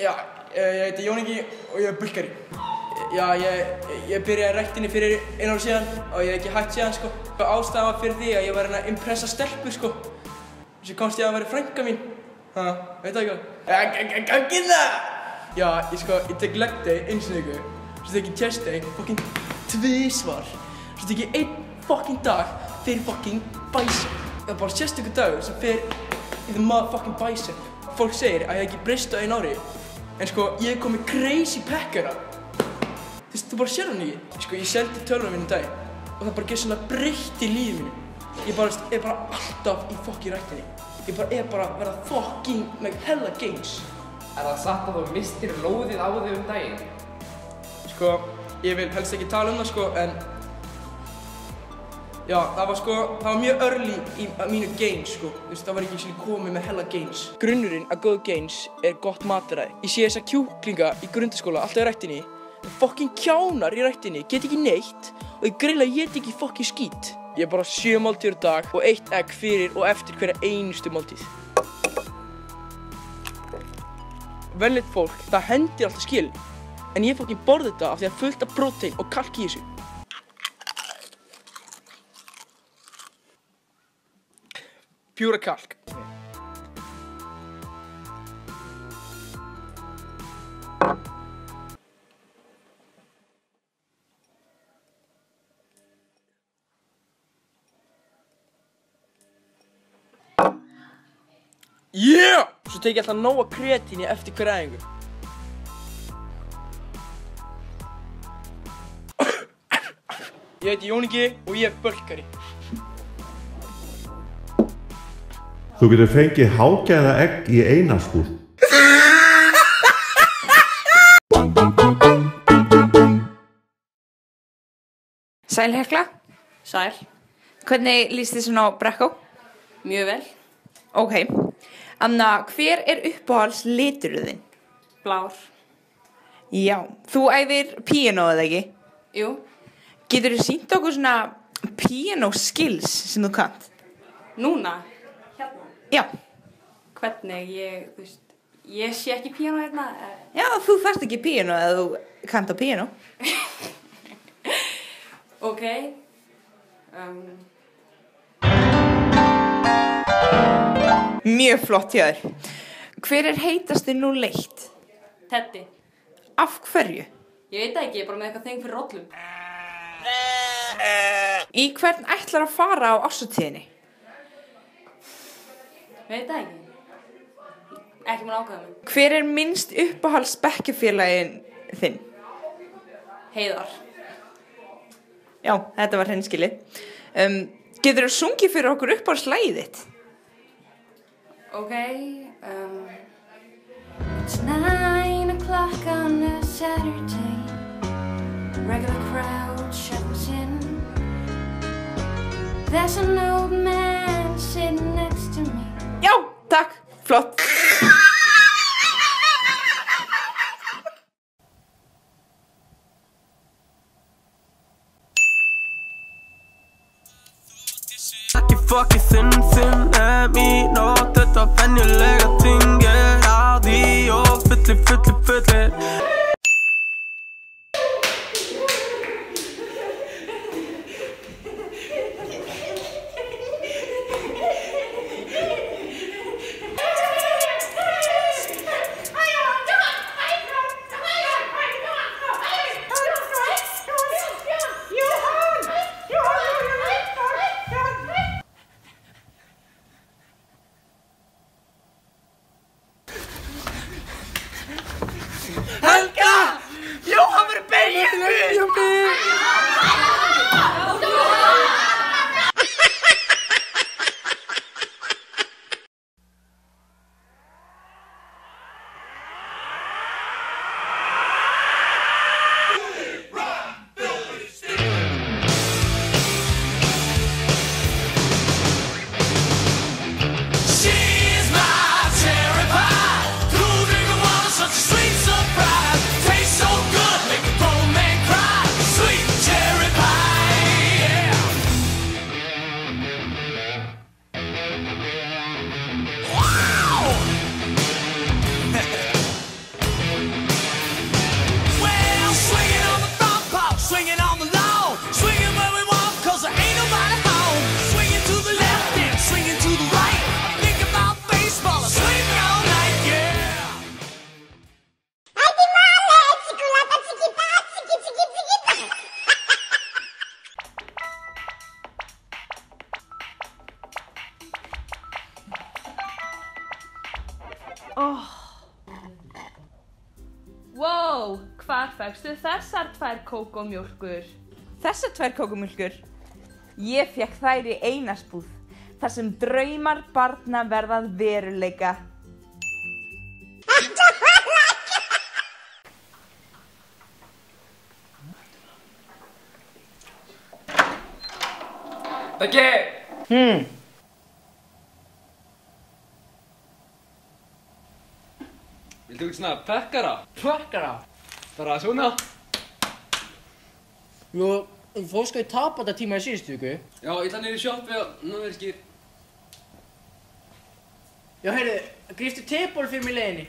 Já, ég heiti Jón Ingi og ég bulgari. Já, ég byrjaði ræktinni fyrir 1 ári síðan og ég hef ekki hætt síðan, sko. Ástæðan var fyrir því að ég var að impressa stelpur, sko. Þessi komst ég að vera frænka mín. Veit það ekki? Gangið það! Já, ég tek leg day einu sinni í viku, svo tek ég chest day fucking 2 svar. Svo tek ég 1 fucking dag fyrir fucking bicep. Það er bara sérstakur dagur sem fer í the motherfucking bicep. Fólk segir að ég hef ekki breyst á 1 ári, en sko, ég hef komið crazy packara. Þú bara sér hann ekki. Sko, ég seldi tölvuna mínu daginn og það bara gerðsvonlega breytti lífið mínu. Ég bara alltaf í fucking ræktinni. Ég bara að verða fucking like hella gains. Er það satt að þú mistir lóðið á þig daginn? Sko, ég vil helst ekki tala það, sko, en já, það var mjög early í mínu gains, sko. Það var ekki komið með hella gains. Grunnurinn að góð gains er gott mataræði. Ég sé þessa kjúklinga í grundaskóla, alltaf í ræktinni. Fucking kjánar í ræktinni, get ekki neitt og ég greinilega éti ekki fucking skít. Ég bara 7 máltíðir á dag og 1 egg fyrir og eftir hverja einustu máltíð. Venjulegt fólk, það hendir alltaf skilin, en ég fucking borða þetta af því að fullt af prótein og kalk í þessu. Pjúra kalk. Yeah! Svo tek ég alltaf nóga kreatíni eftir hverja æfingu. Ég heiti Jón Ingi og ég er bulgari. Þú getur fengið hágæða egg í einaskúr. Sæl Hekla. Sæl. Hvernig líst þið svona á Brekko? Mjög vel. Ok. Anna, hver er uppáhalds liturinn þinn? Blár. Já, þú æfir píanó eða ekki? Jú. Geturðu sýnt okkur svona píanó skills sem þú kannt? Núna? Hérna? Já. Hvernig, ég sé ekki píanó hérna. Já, þú þarft ekki píanó eða þú kannt á píanó. Ok. Mjög flott hjá þér. Hver er heitastur nú leitt? Teddy. Af hverju? Ég veit ekki, ég er bara með eitthvað þeng fyrir rollum. Í hvern ætlar að fara á árshátíðinni? Veit það ekki. Ekki maður ákveða mig. Hver er minnst uppáhalds bekkjarfélaginn þinn? Heiðar. Já, þetta var hreinskilið. Geturðu sungið fyrir okkur uppáhalds lagið þitt? Ok, It's 9 o'clock on a Saturday. Regular crowd shuffles in. There's an old man sitting next to me. Já, takk, flott. Ekki fucking þinn nótt þetta venjulega ting á því og fullir Wow, hvar fékkstu þessar 2 kókómjólkur? Þessar 2 kókómjólkur? Ég fékk þær í Einarsbúð, þar sem draumar barna verða að veruleika. Beggi! Viltu ekki svona pekkara? Prakkara? Bara svona? Jú, þú fórst sko í tapatatíma í síðustu viku. Já, ég ætla niður í sjoppi og nú er skýr. Já, heyrðu, gríftu teból fyrir mig í leiðinni.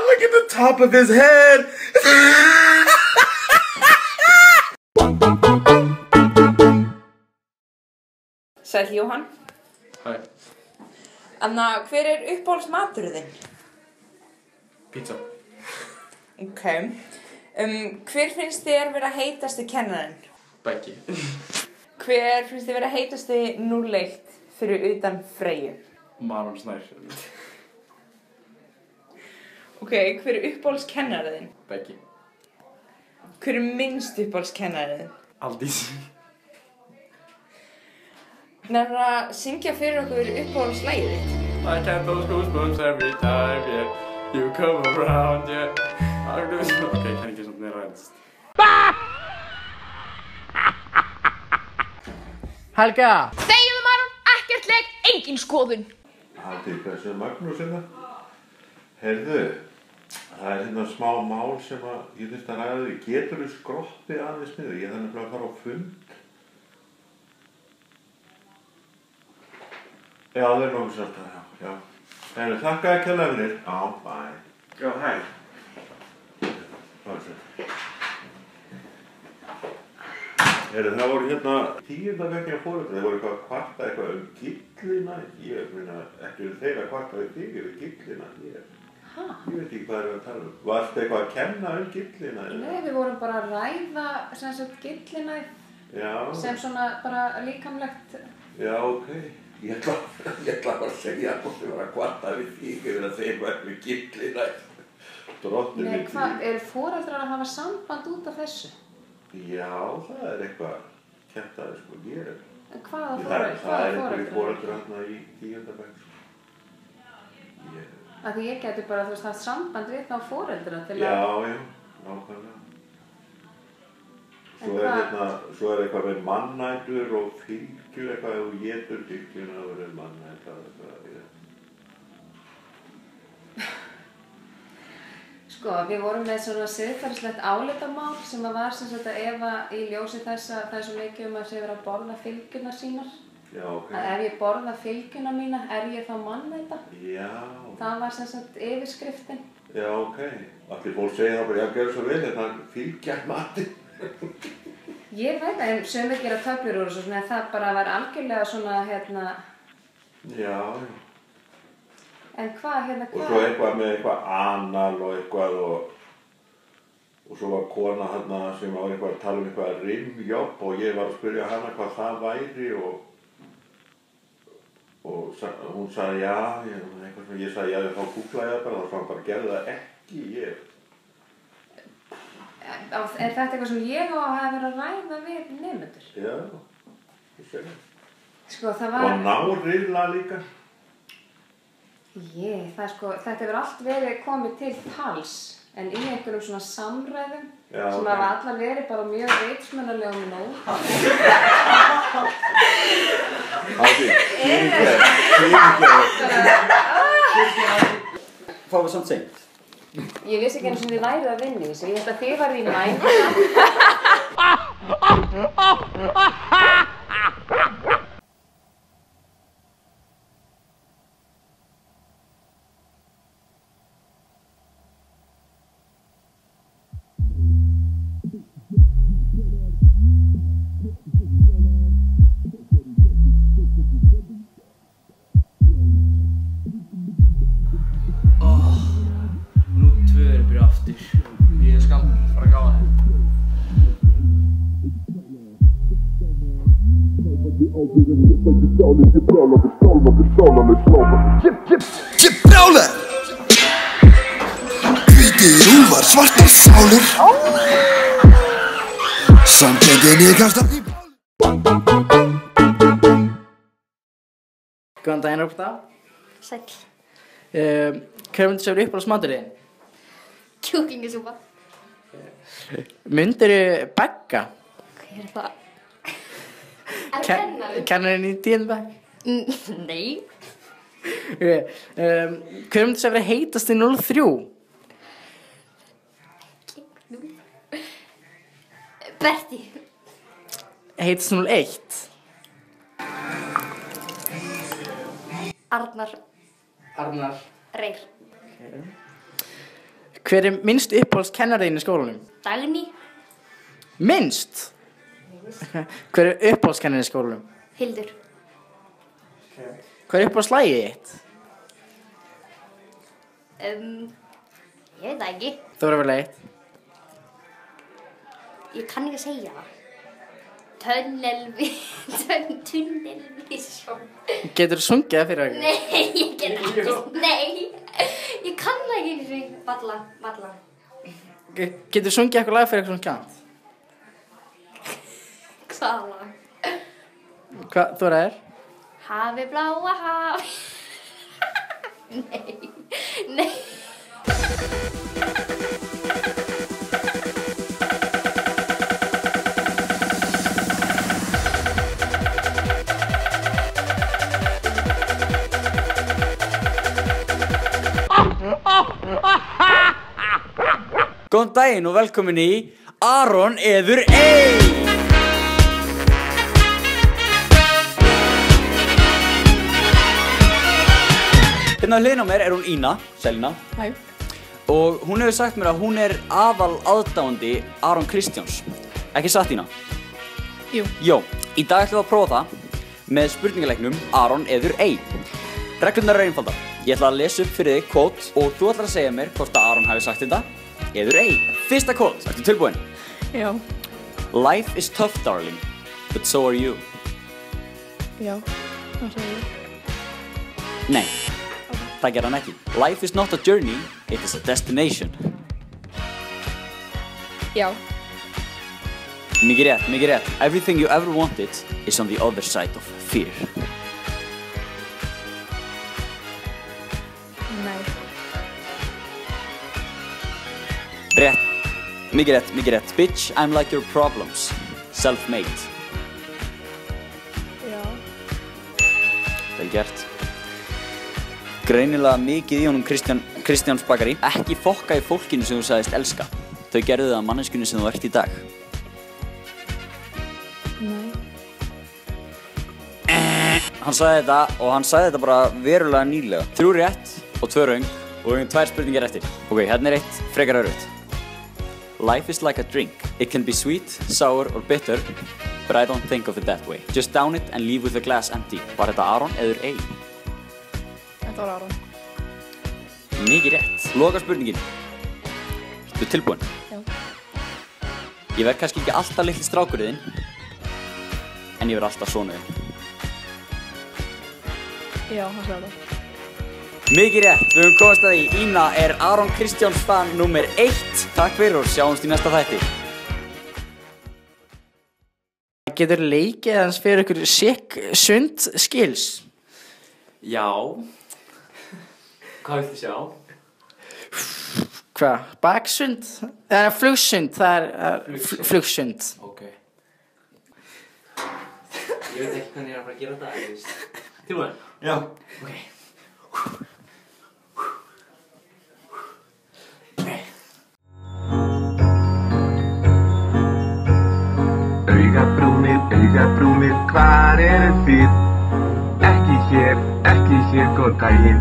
Look at the top of his head! Sæll Jóhann. Hæ. Anna, hver er uppáhaldsmaturinn þinn? Pizza. Ok. Hver finnst þér vera heitasti kennarinn? Beggi. Hver finnst þér vera heitasti 0-1 fyrir utan Freyju? Maron Snær. Ok, hver er uppáhaldskennarinn þinn? Beggi. Hver er minnst uppáhaldskennarinn þinn? Aldís. Nefnir að syngja fyrir okkur uppáhaldslagið þitt. I get those goosebumps every time, yeah. You come around, yeah. Ok, ég kann ekki svona meira ræðast. Helga! Þegiðu Maron, ekkert leik, engin skoðun. Haldið, hversu Magnús hérna? Heyrðu, það er hérna smá mál sem að ég þurfti að ræða því. Geturðu skroppið aðeins niður? Ég þarf nefnilega að fara á fund. Já, það er nokkuð svolítið, já. Heyrðu, þakka ekki að lefnir. Já, bæ. Já, hæ. Hvað er þetta? Heyrðu, það voru hérna 10. bekkinga foreldrar, það voru eitthvað að kvarta eitthvað gillina. Ég meina, ekki þeir að kvarta við þig yfir gillina. Ég veit ekki hvað er að tala um. Varstu eitthvað að kenna gillina? Nei, við vorum bara að ræða sem sagt gillina sem svona bara líkamlegt. Já, ok. Ég ætla bara að segja að þú var að kvarta við þig yfir að þeir var með gillina. Drottinn Nei, minn. hvað, eru foreldrar að hafa samband út af þessu? Já, það er eitthvað kentaði sko. En hvaða Það foreldrar? er einhverju foreldrar hérna í 10. bekk. Af því ég geti bara, þú veist, haft samband við þá foreldra til að... Já, nákvæmlega. Svo er eitthvað með mannætur og fylgjur, eitthvað ef þú étur fylgjuna og verður mannæta eitthvað. Sko, við vorum með svona siðferðislegt álitamál sem að var sem sagt að ef að í ljósi þess að það er svo mikið að sé verið að borða fylgjurnar sínar. Já, ok. Að ef ég borða fylgjuna mína, er ég þá mannæta? Já. Það var sem sagt yfirskriftin. Já, ok. Allir fólk segja það bara, já, gerðu svo vel, þetta fylgja mati. Ég veit að sumir gera töflur úr þessu, en það bara var algjörlega svona, Já. En hvað, Og svo eitthvað með eitthvað anal og eitthvað og svo var kona hérna sem var eitthvað að tala um eitthvað rimjobb og ég var að spyrja hana hvað það væri og hún sagði já, eitthvað sem ég sagði já, þá googlaði ég það bara, þá bara gerði það ekki ég. Er þetta eitthvað sem ég á að hafa verið að ræða við nemendur? Já, þú segir. Sko, það var... Og nárilla líka. Þetta hefur allt verið komið til tals, en í einhverjum svona samræðum sem hafa allar verið bara mjög vitsmunalegum nóg. Hvað var samt seint? Ég vissi ekki einu sem þið værið að vinna í þessu. Ég held að þið varð í mæn. Nú tvö Ég brjálar Hvítir úlfar, svartar sálir Samtengin ég kasta í Góðan daginn, Róbert. Sæll. Hver myndir sér uppáhaldsmaturinn? Kjúklingasúpa. Myndirðu Begga? Hver er það? Kennarinn í 10. bekk? Nei. Hver myndir sér vera heitast í 03? Berti. Heitast 01? Arnar. Reyr. Hver er minnst uppáhaldskennariðin í skólanum? Dagný. Minnst? Hver er uppáhaldskennarinn í skólanum? Hildur. Hver er uppáhaldslagið þitt? Ég veit það ekki. Það var vel eitt. Ég kann ekki að segja það. Tunnelvísjón. Getur þú sungið það fyrir okkur? Nei, ég get ekki. Nei, ég kann það ekki einu sinni. Valla. Getur þú sungið eitthvað lag fyrir eitthvað svona kant? Hvaða lag? Hvað, þú er? Hafi bláa hafi. Nei. Góðan daginn og velkomin í Aron eður ei! Hérna á hliðina á mér er hún Ína, Selina. Hæ. Og hún hefur sagt mér að hún er aðal aðdáandi Aron Kristjáns. Ekki satt, Ína? Jú. Jó, í dag ætlum við að prófa það með spurningaleiknum Aron eður ei. Reglurnar eru einfaldar. Ég ætla að lesa upp fyrir þig kvót og þú ætlar að segja mér hvort að Aron hafi sagt þetta eður ei. Fyrsta kvót, ertu tilbúin? Já. Life is tough, darling, but so are you. Já, það segir ég. Nei, það ger hann ekki. Life is not a journey, it is a destination. Já. Mikið rétt. Everything you ever wanted is on the other side of fear. Nei. Rétt. Mikið rétt. Bitch, I'm like your problems. Self-made. Já. Vel gert. Greinilega mikið í honum Kristjáns bakari. Ekki fokka í fólkinu sem þú sagðist elska. Þau gerðu það að manneskjunni sem þú ert í dag. Nei. Hann sagði þetta og hann sagði þetta bara verulega nýlega. 3 rétt og 2 röng og við höfum 2 spurningar eftir. Ok, hérna er eitt frekar öruggt. Life is like a drink. It can be sweet, sour or bitter, but I don't think of it that way. Just down it and leave with the glass empty. Var þetta Aron eður ei? Þetta var Aron. Mikið rétt. Loka spurningin. Ertu tilbúin? Já. Ég verð kannski ekki alltaf litli strákurinn, en ég verð alltaf sonuðinn. Já, það sagði það. Mikið rétt. Við höfum komast að því. Ína er Aron Kristjáns fan nr. 1. Takk fyrir og sjáumst í næsta þætti. Getur leikið hans fyrir ykkur sund skills? Já. Hvað viltu sjá? Hvað? Baksund? Eða flugsund, það er flugsund. Ok. Ég veit ekki hvernig ég er að fara að gera þetta, þú veist. Tilbúin? Já. Ok. Augabrúnir, hvar eru þið? Ekki hér, góð daginn.